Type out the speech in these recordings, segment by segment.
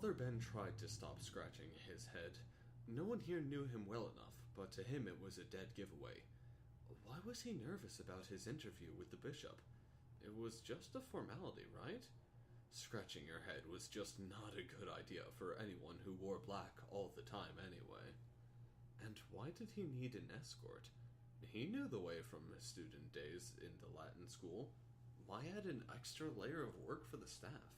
Father Ben tried to stop scratching his head. No one here knew him well enough, but to him it was a dead giveaway. Why was he nervous about his interview with the bishop? It was just a formality, right? Scratching your head was just not a good idea for anyone who wore black all the time anyway. And why did he need an escort? He knew the way from his student days in the Latin school. Why add an extra layer of work for the staff?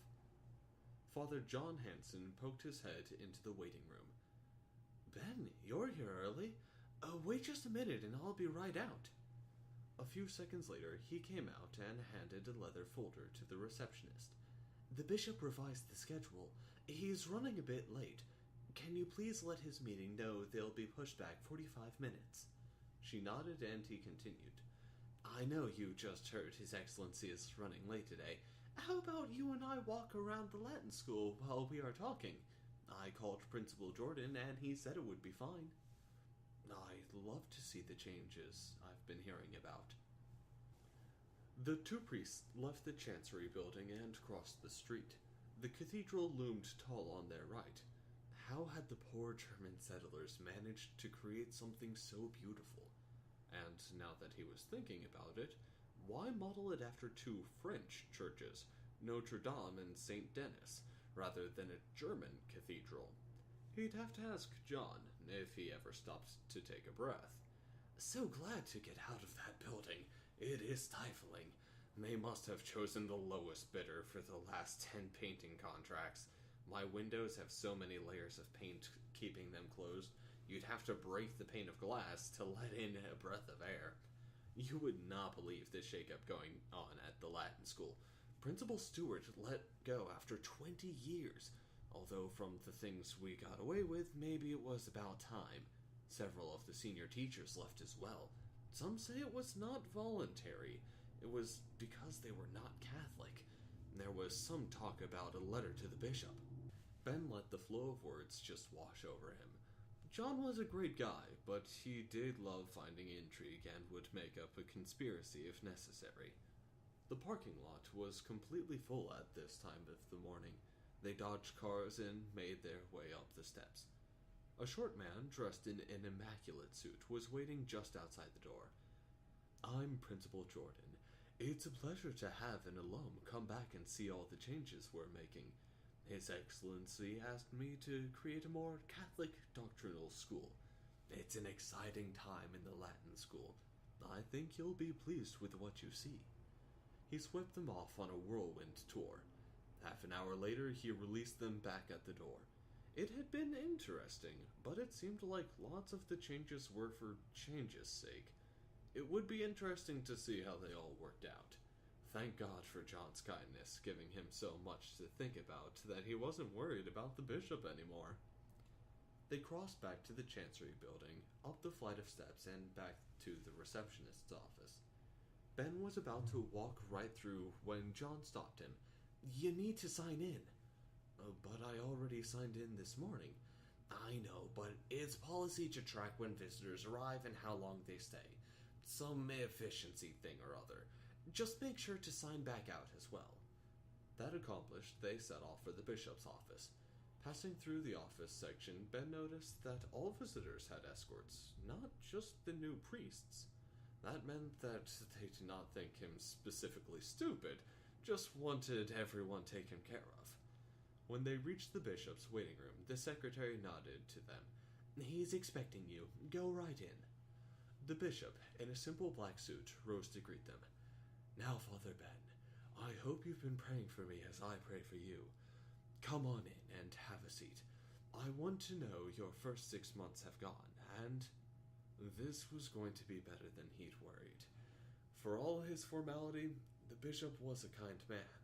Father John Hanson poked his head into the waiting room. Ben, you're here early. Wait just a minute and I'll be right out. A few seconds later, he came out and handed a leather folder to the receptionist. The bishop revised the schedule. He's running a bit late. Can you please let his meeting know they'll be pushed back 45 minutes? She nodded and he continued. I know you just heard His Excellency is running late today. How about you and I walk around the Latin school while we are talking? I called Principal Jordan and he said it would be fine. I'd love to see the changes I've been hearing about. The two priests left the Chancery building and crossed the street. The cathedral loomed tall on their right. How had the poor German settlers managed to create something so beautiful? And now that he was thinking about it, why model it after two French churches, Notre Dame and St. Denis, rather than a German cathedral? He'd have to ask John if he ever stopped to take a breath. So glad to get out of that building. It is stifling. They must have chosen the lowest bidder for the last 10 painting contracts. My windows have so many layers of paint keeping them closed, you'd have to break the pane of glass to let in a breath of air. You would not believe the shakeup going on at the Latin school. Principal Stewart let go after 20 years, although from the things we got away with, maybe it was about time. Several of the senior teachers left as well. Some say it was not voluntary. It was because they were not Catholic. There was some talk about a letter to the bishop. Ben let the flow of words just wash over him. John was a great guy, but he did love finding intrigue and would make up a conspiracy if necessary. The parking lot was completely full at this time of the morning. They dodged cars and made their way up the steps. A short man, dressed in an immaculate suit, was waiting just outside the door. I'm Principal Jordan. It's a pleasure to have an alum come back and see all the changes we're making. His Excellency asked me to create a more Catholic doctrinal school. It's an exciting time in the Latin school. I think you'll be pleased with what you see. He swept them off on a whirlwind tour. Half an hour later, he released them back at the door. It had been interesting, but it seemed like lots of the changes were for change's sake. It would be interesting to see how they all worked out. Thank God for John's kindness, giving him so much to think about that he wasn't worried about the bishop anymore. They crossed back to the Chancery building, up the flight of steps, and back to the receptionist's office. Ben was about to walk right through when John stopped him. You need to sign in. But I already signed in this morning. I know, but it's policy to track when visitors arrive and how long they stay. Some efficiency thing or other. Just make sure to sign back out as well. That accomplished, they set off for the bishop's office. Passing through the office section, Ben noticed that all visitors had escorts, not just the new priests. That meant that they did not think him specifically stupid, just wanted everyone taken care of. When they reached the bishop's waiting room, the secretary nodded to them. He's expecting you. Go right in. The bishop, in a simple black suit, rose to greet them. Now, Father Ben, I hope you've been praying for me as I pray for you. Come on in and have a seat. I want to know your first 6 months have gone, and this was going to be better than he'd worried. For all his formality, the bishop was a kind man.